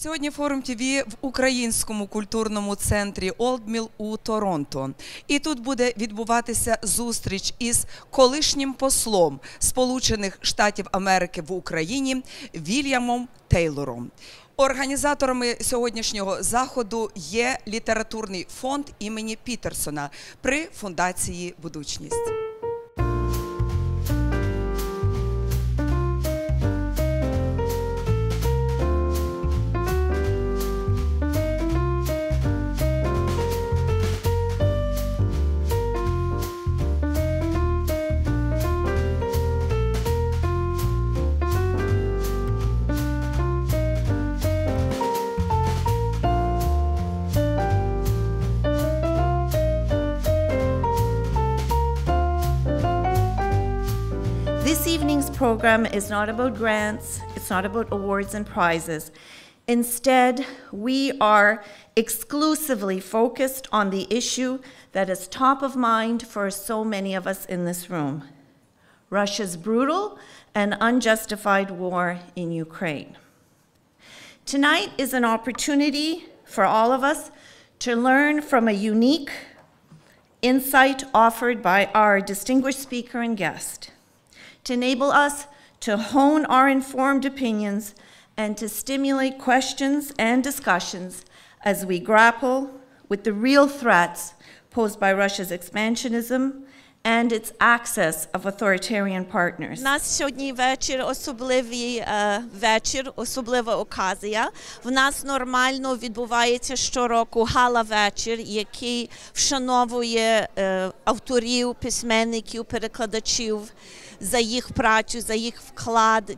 Сьогодні форум ТВ в українському культурному центрі OMNI у Торонто. І тут буде відбуватися зустріч із колишнім послом Сполучених Штатів Америки в Україні Вільямом Тейлором. Організаторами сьогоднішнього заходу є літературний фонд імені Пітерсона при Фундації «Будучність». This evening's program is not about grants, it's not about awards and prizes. Instead, we are exclusively focused on the issue that is top of mind for so many of us in this room: Russia's brutal and unjustified war in Ukraine. Tonight is an opportunity for all of us to learn from a unique insight offered by our distinguished speaker and guest, to enable us to hone our informed opinions and to stimulate questions and discussions as we grapple with the real threats posed by Russia's expansionism and its access of authoritarian partners. У нас сьогодні вечір, особливий вечір, особлива оказія. В нас нормально відбувається щороку гала-вечір, який вшановує авторів, письменників, перекладачів за їх працю, за їх вклад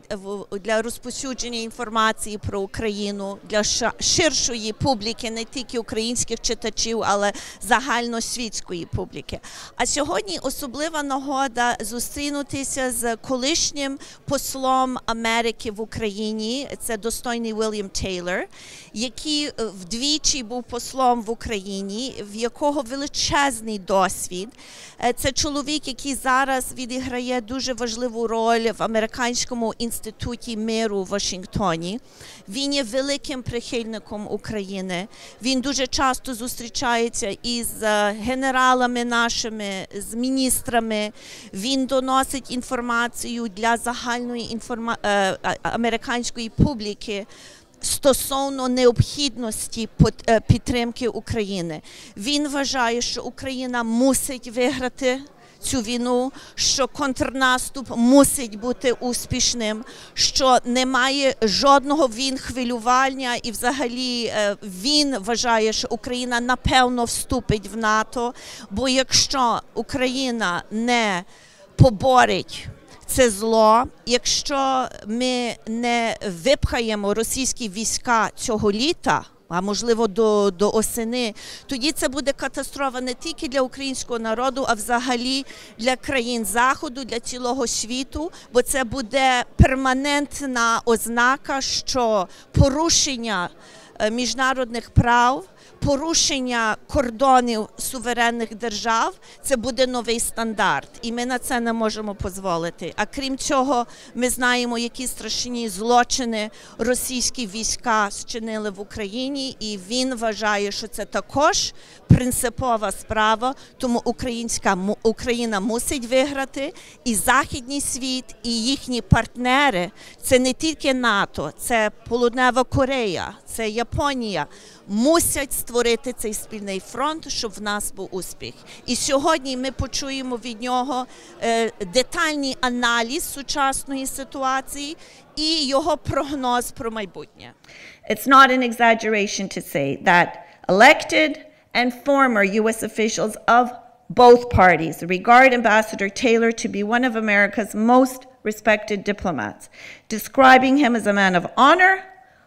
для розповсюдження інформації про Україну, для ширшої публіки, не тільки українських читачів, але загальносвітської публіки. А сьогодні особлива нагода зустрінутися з колишнім послом Америки в Україні, це достойний Вільям Тейлор, який вдвічі був послом в Україні, в якого величезний досвід. Це чоловік, який зараз відіграє дуже важливу роль в Американському інституті миру в Вашингтоні. Він є великим прихильником України. Він дуже часто зустрічається із генералами нашими, з міністрами. Він доносить інформацію для загальної американської публіки стосовно необхідності підтримки України. Він вважає, що Україна мусить виграти цю війну, що контрнаступ мусить бути успішним, що немає жодного хвилювання і взагалі він вважає, що Україна напевно вступить в НАТО, бо якщо Україна не поборить це зло, якщо ми не випхаємо російські війська цього літа, а можливо до осени, тоді це буде катастрофа не тільки для українського народу, а взагалі для країн Заходу, для цілого світу, бо це буде перманентна ознака, що порушення міжнародних прав, порушення кордонів суверенних держав – це буде новий стандарт. І ми на це не можемо дозволити. А крім цього, ми знаємо, які страшні злочини російські війська зчинили в Україні, і він вважає, що це також принципова справа, тому Україна мусить виграти, і Західний світ, і їхні партнери – це не тільки НАТО, це Південна Корея, це Японія, мусять створити цей спільний фронт, щоб в нас був успіх. І сьогодні ми почуємо від нього детальний аналіз сучасної ситуації і його прогноз про майбутнє. It's not an exaggeration to say that elected and former U.S. officials of both parties regard Ambassador Taylor to be one of America's most respected diplomats, describing him as a man of honor,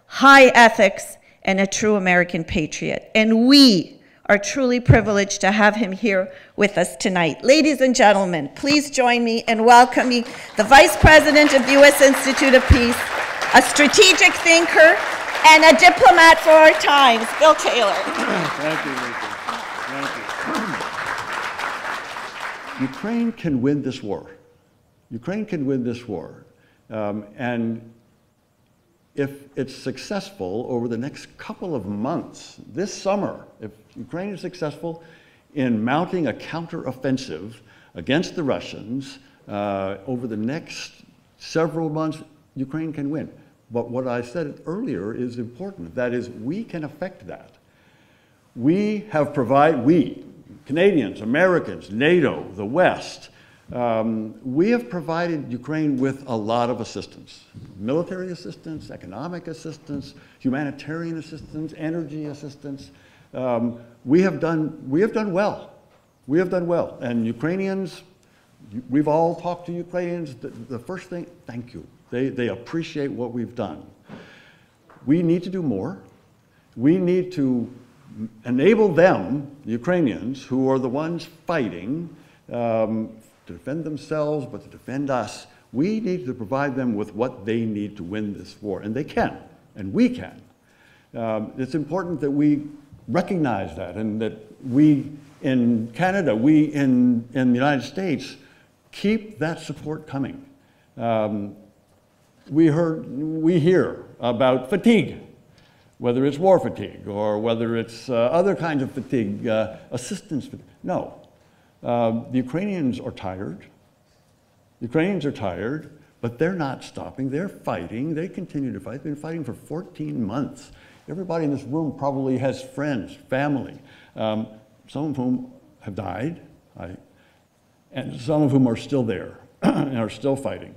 high ethics, and a true American patriot. And we are truly privileged to have him here with us tonight. Ladies and gentlemen, please join me in welcoming the Vice President of the U.S. Institute of Peace, a strategic thinker, and a diplomat for our times, Bill Taylor. Thank you, Lisa. Thank you. Ukraine can win this war. Ukraine can win this war. And if it's successful over the next couple of months, this summer, if Ukraine is successful in mounting a counteroffensive against the Russians over the next several months, Ukraine can win. But what I said earlier is important. That is, we can affect that. We, Canadians, Americans, NATO, the West, we have provided Ukraine with a lot of assistance. Military assistance, economic assistance, humanitarian assistance, energy assistance. We have done well. We have done well. And Ukrainians, we've all talked to Ukrainians. The first thing, thank you. They appreciate what we've done. We need to do more. We need to enable them, the Ukrainians, who are the ones fighting, to defend themselves, but to defend us. We need to provide them with what they need to win this war. And they can, and we can. It's important that we recognize that, and that we in Canada, we in the United States, keep that support coming. We hear about fatigue, whether it's war fatigue or whether it's other kinds of fatigue, assistance fatigue. No, the Ukrainians are tired. The Ukrainians are tired, but they're not stopping. They're fighting. They continue to fight. They've been fighting for 14 months. Everybody in this room probably has friends, family, some of whom have died, and some of whom are still there and are still fighting.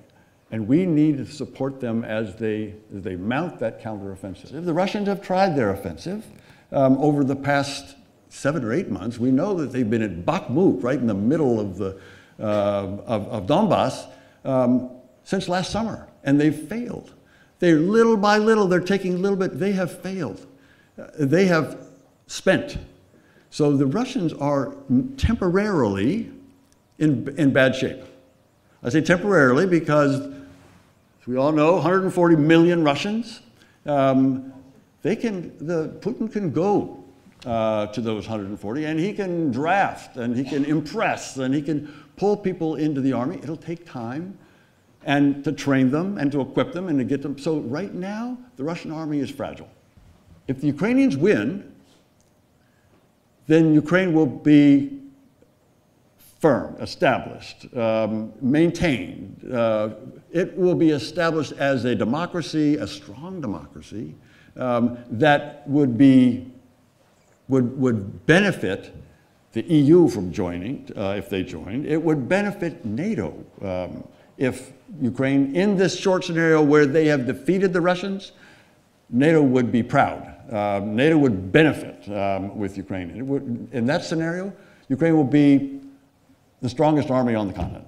And we need to support them as they mount that counteroffensive. The Russians have tried their offensive over the past 7 or 8 months. We know that they've been at Bakhmut, right in the middle of Donbass, since last summer, and they've failed. They're little by little, they're taking a little bit, they have failed. They have spent. So the Russians are temporarily in bad shape. I say temporarily because, as we all know, 140 million Russians. Putin can go to those 140, and he can draft, and he can impress, and he can pull people into the army. It'll take time, and to train them, and to equip them, and to get them. So right now, the Russian army is fragile. If the Ukrainians win, then Ukraine will be firm, established, maintained. It will be established as a democracy, a strong democracy, that would benefit the EU from joining, if they joined. It would benefit NATO if Ukraine, in this short scenario where they have defeated the Russians, NATO would be proud. NATO would benefit with Ukraine. In that scenario, Ukraine will be the strongest army on the continent,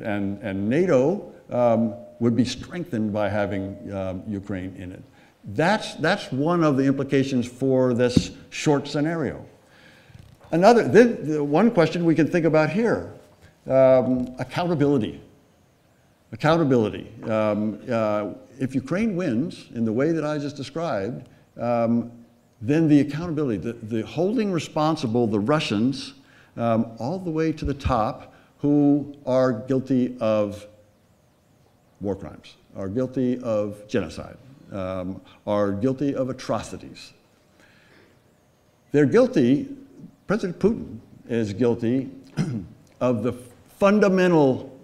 and NATO would be strengthened by having Ukraine in it. That's one of the implications for this short scenario. One question we can think about here, accountability. Accountability. If Ukraine wins in the way that I just described, then the accountability, the holding responsible the Russians all the way to the top, who are guilty of war crimes, are guilty of genocide, are guilty of atrocities. They're guilty, President Putin is guilty of the fundamental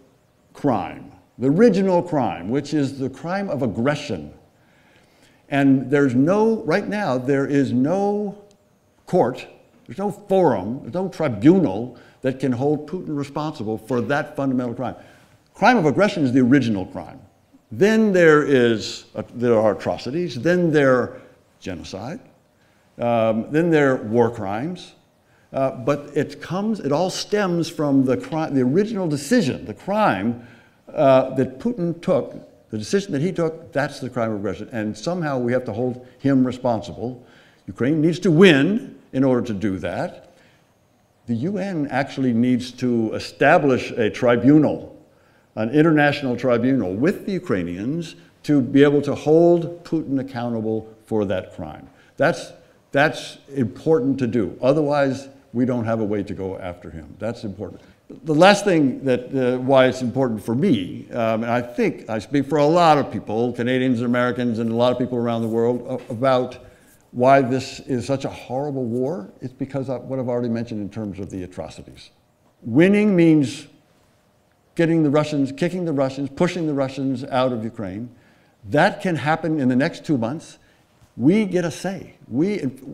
crime, the original crime, which is the crime of aggression. And right now, there is no court, there's no forum, there's no tribunal that can hold Putin responsible for that fundamental crime. Crime of aggression is the original crime. Then there are atrocities, then there are genocide, then there are war crimes, but it all stems from the original decision, the crime that Putin took, the decision that he took, that's the crime of aggression. And somehow we have to hold him responsible. Ukraine needs to win in order to do that. The UN actually needs to establish a tribunal, an international tribunal with the Ukrainians to be able to hold Putin accountable for that crime. That's important to do. Otherwise, we don't have a way to go after him. That's important. The last thing that why it's important for me, and I think I speak for a lot of people, Canadians and Americans and a lot of people around the world, about why this is such a horrible war, it's because of what I've already mentioned in terms of the atrocities. Winning means getting the Russians, kicking the Russians, pushing the Russians out of Ukraine. That can happen in the next 2 months. We get a say.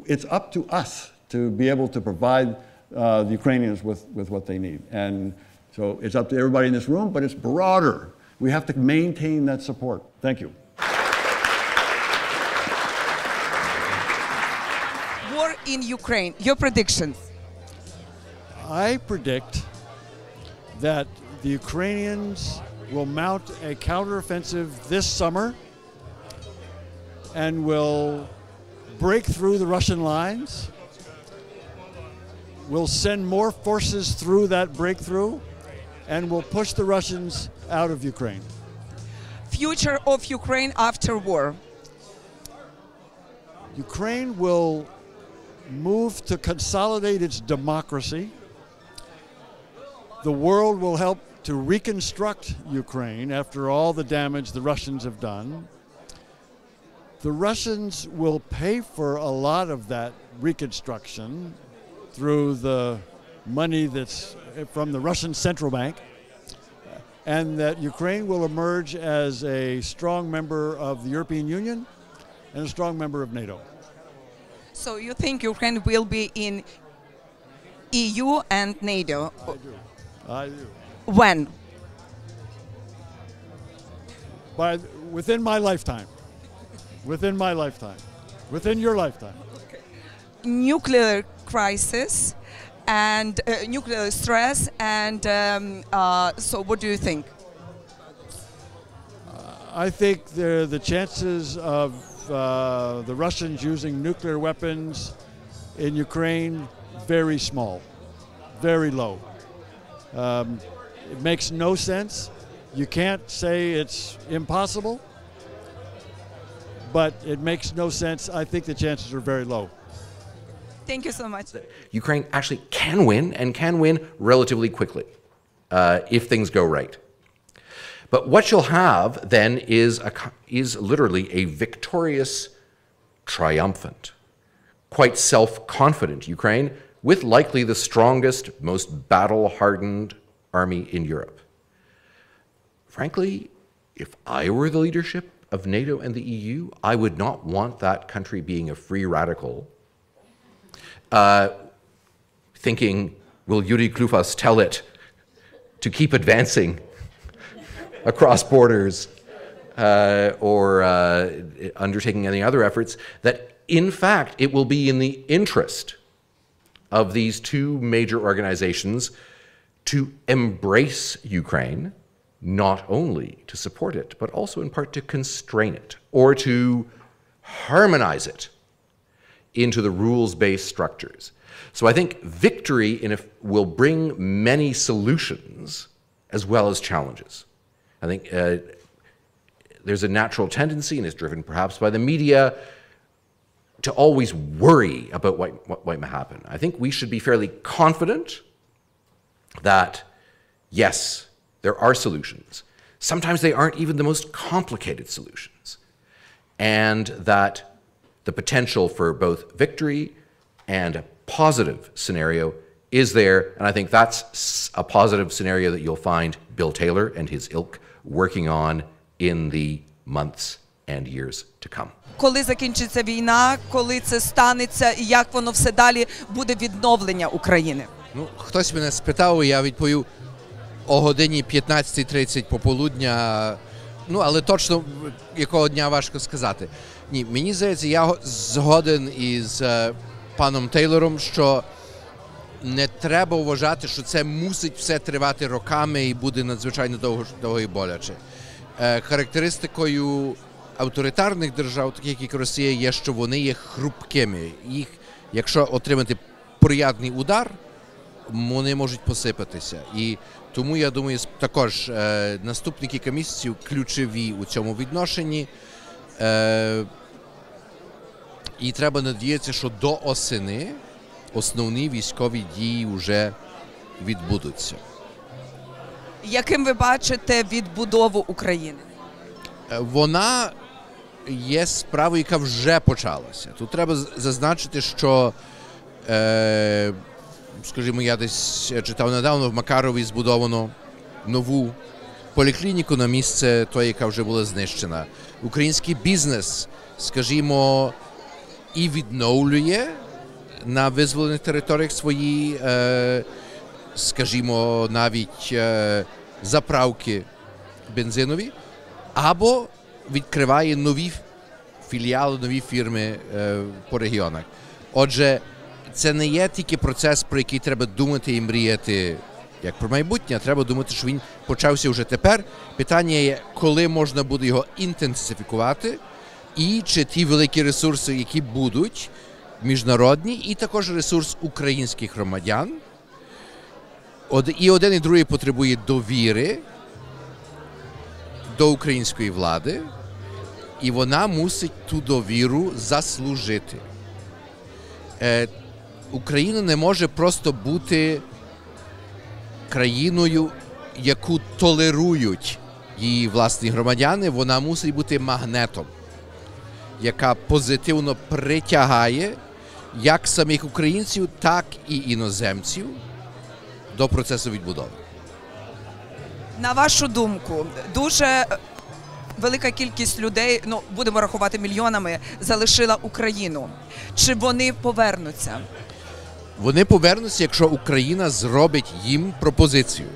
It's up to us to be able to provide the Ukrainians with what they need. And so it's up to everybody in this room, but it's broader. We have to maintain that support. Thank you. War in Ukraine, your predictions? I predict that the Ukrainians will mount a counteroffensive this summer and will break through the Russian lines. We'll send more forces through that breakthrough and we'll push the Russians out of Ukraine. Future of Ukraine after war. Ukraine will move to consolidate its democracy. The world will help to reconstruct Ukraine after all the damage the Russians have done. The Russians will pay for a lot of that reconstruction through the money that's from the Russian central bank, and that Ukraine will emerge as a strong member of the European Union and a strong member of NATO. So you think Ukraine will be in EU and NATO? I do. When? Within my lifetime. Within my lifetime. Within your lifetime. Nuclear crisis and nuclear stress, and so what do you think? I think the chances of the Russians using nuclear weapons in Ukraine very small, very low. It makes no sense. You can't say it's impossible, but it makes no sense. I think the chances are very low. Thank you so much. Ukraine actually can win, and can win relatively quickly if things go right. But what you'll have then is literally a victorious, triumphant, quite self-confident Ukraine with likely the strongest, most battle-hardened army in Europe. Frankly, if I were the leadership of NATO and the EU, I would not want that country being a free radical, thinking, will Yuri Klufas tell it to keep advancing across borders or undertaking any other efforts, that in fact it will be in the interest of these two major organizations to embrace Ukraine, not only to support it, but also in part to constrain it or to harmonize it into the rules-based structures. So I think victory will bring many solutions as well as challenges. I think there's a natural tendency, and it's driven perhaps by the media, to always worry about what might happen. I think we should be fairly confident that, yes, there are solutions. Sometimes they aren't even the most complicated solutions. And that the potential for both victory and a positive scenario is there. And I think that's a positive scenario that you'll find Bill Taylor and his ilk working on in the months and years to come. Коли закінчиться війна, коли це станеться, і як воно все далі буде відновлення України? Ну, хтось мене спитав, я відповів о годині 15:30 пополудня, ну, але точно якого дня важко сказати. Ні, мені здається, я згоден із паном Тейлором, що не треба вважати, що це мусить все тривати роками і буде надзвичайно довго і боляче. Характеристикою авторитарних держав, таких як Росія, є, що вони є хрупкими. Їх, якщо отримати приятний удар, вони можуть посипатися. І тому, я думаю, також наступні кілька місяців ключові у цьому відношенні. І треба надіятися, що до осени основні військові дії вже відбудуться. Яким ви бачите відбудову України? Вона є справою, яка вже почалася. Тут треба зазначити, що, скажімо, я десь читав недавно, в Макарові збудовано нову поліклініку на місце тої, яка вже була знищена. Український бізнес, скажімо, і відновлює на визволених територіях свої, скажімо, навіть заправки бензинові, або відкриває нові філіали, нові фірми по регіонах. Отже, це не є тільки процес, про який треба думати і мріяти як про майбутнє, а треба думати, що він почався вже тепер. Питання є, коли можна буде його інтенсифікувати, і чи ті великі ресурси, які будуть, міжнародні, і також ресурс українських громадян. І один, і другий потребує довіри до української влади, і вона мусить ту довіру заслужити. Україна не може просто бути країною, яку толерують її власні громадяни, вона мусить бути магнетом, яка позитивно притягає як самих українців, так і іноземців до процесу відбудови. На вашу думку, дуже велика кількість людей, ну, будемо рахувати мільйонами, залишила Україну. Чи вони повернуться? Вони повернуться, якщо Україна зробить їм пропозицію.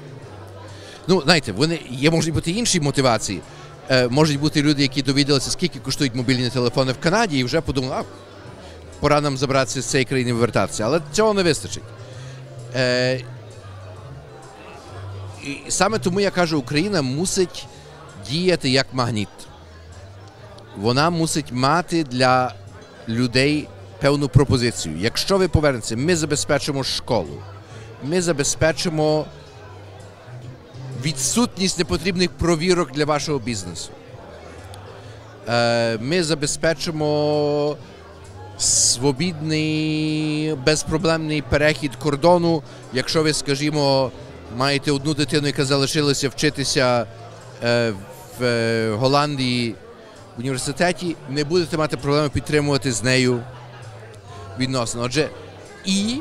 Ну, знаєте, можуть бути інші мотивації. Можуть бути люди, які довідалися, скільки коштують мобільні телефони в Канаді, і вже подумали, пора нам забратися з цієї країни і вертатися. Але цього не вистачить. І саме тому я кажу, Україна мусить діяти як магніт. Вона мусить мати для людей певну пропозицію. Якщо ви повернетеся, ми забезпечимо школу, ми забезпечимо відсутність непотрібних провірок для вашого бізнесу. Ми забезпечимо свобідний, безпроблемний перехід кордону, якщо ви, скажімо, маєте одну дитину, яка залишилася вчитися в Голландії в університеті, не будете мати проблеми підтримувати з нею відносини. Отже, і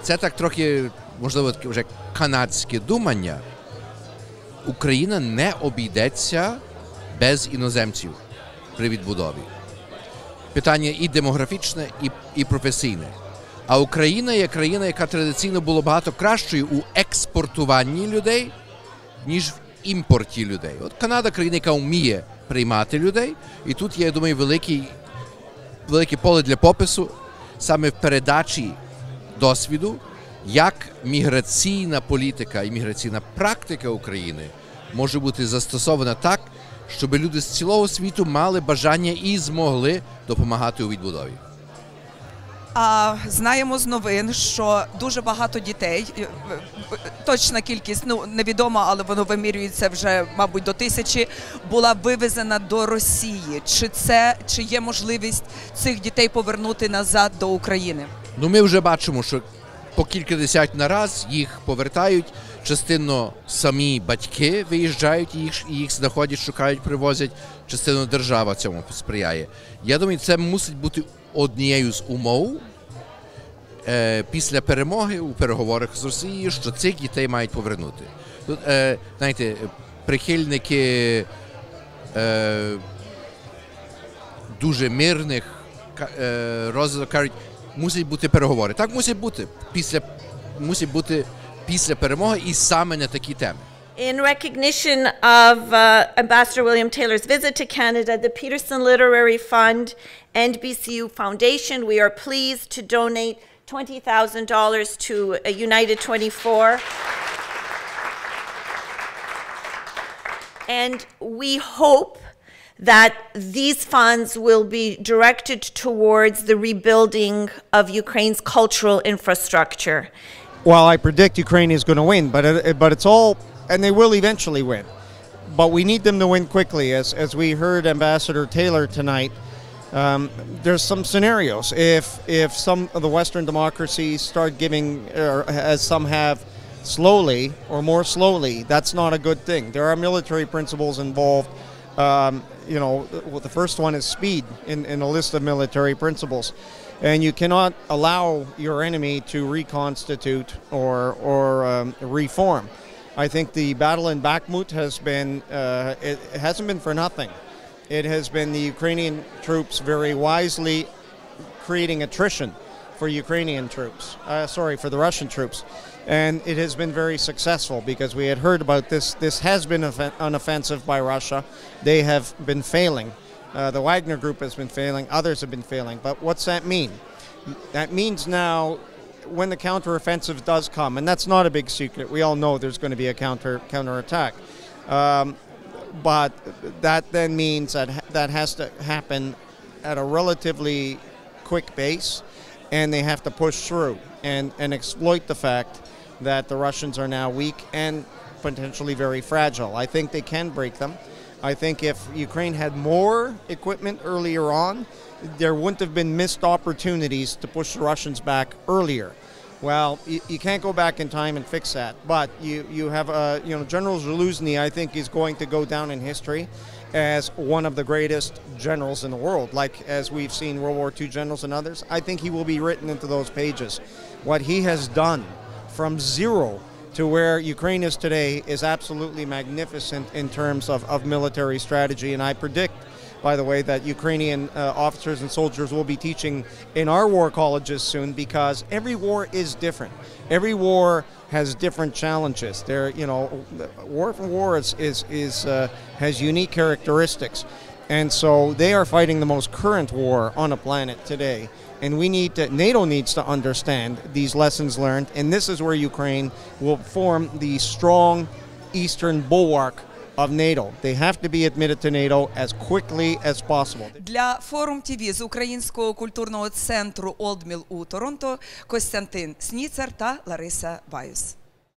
це так трохи, можливо, таке вже канадське думання, Україна не обійдеться без іноземців при відбудові. Питання і демографічне, і професійне. А Україна є країна, яка традиційно була багато кращою у експортуванні людей, ніж в імпорті людей. От Канада – країна, яка вміє приймати людей, і тут є, я думаю, велике поле для попису саме в передачі досвіду, як міграційна політика і міграційна практика України може бути застосована так, щоб люди з цілого світу мали бажання і змогли допомагати у відбудові. А знаємо з новин, що дуже багато дітей, точна кількість, ну, невідома, але воно вимірюється вже, мабуть, до 1000, була вивезена до Росії. Чи є можливість цих дітей повернути назад до України? Ну, ми вже бачимо, що по кількадесят на раз їх повертають, частинно самі батьки виїжджають, їх знаходять, шукають, привозять, частинно держава цьому сприяє. Я думаю, це мусить бути однією з умов після перемоги у переговорах з Росією, що цих дітей мають повернути. Тут, знаєте, прихильники дуже мирних розвиток кажуть, мусять бути переговори. Так мусить бути після перемоги і саме на такі теми. In recognition of Ambassador William Taylor's visit to Canada, the Peterson Literary Fund and BCU Foundation, we are pleased to donate $20,000 to United 24. And we hope that these funds will be directed towards the rebuilding of Ukraine's cultural infrastructure. Well, I predict Ukraine is going to win, but it's all, and they will eventually win. But we need them to win quickly. As we heard Ambassador Taylor tonight, there's some scenarios. If some of the Western democracies start giving, or as some have, slowly or more slowly, that's not a good thing. There are military principles involved. The first one is speed in a list of military principles. And you cannot allow your enemy to reconstitute or reform. I think the battle in Bakhmut has been, it hasn't been for nothing. It has been the Ukrainian troops very wisely creating attrition for Ukrainian troops, for the Russian troops. And it has been very successful because we had heard about this. This has been an offensive by Russia. They have been failing. The Wagner Group has been failing. Others have been failing. But what's that mean? That means now when the counteroffensive does come, and that's not a big secret. We all know there's going to be a counterattack. But that then means that has to happen at a relatively quick pace, and they have to push through and exploit the fact that the Russians are now weak and potentially very fragile. I think they can break them. I think if Ukraine had more equipment earlier on, there wouldn't have been missed opportunities to push the Russians back earlier. Well, you can't go back in time and fix that, but you have General Zaluzny, I think, is going to go down in history as one of the greatest generals in the world. Like as we've seen World War II generals and others, I think he will be written into those pages. What he has done from zero to where Ukraine is today is absolutely magnificent in terms of military strategy, and I predict, by the way, that Ukrainian officers and soldiers will be teaching in our war colleges soon, because every war is different. Every war has different challenges. War from war has unique characteristics, and so they are fighting the most current war on the planet today. And NATO needs to understand these lessons learned, and this is where Ukraine will form the strong eastern bulwark of NATO. They have to be admitted to NATO as quickly as possible. Для Форум ТВ з Українського культурного центру OMNI у Торонто Костянтин Сніцер та Лариса Баюс.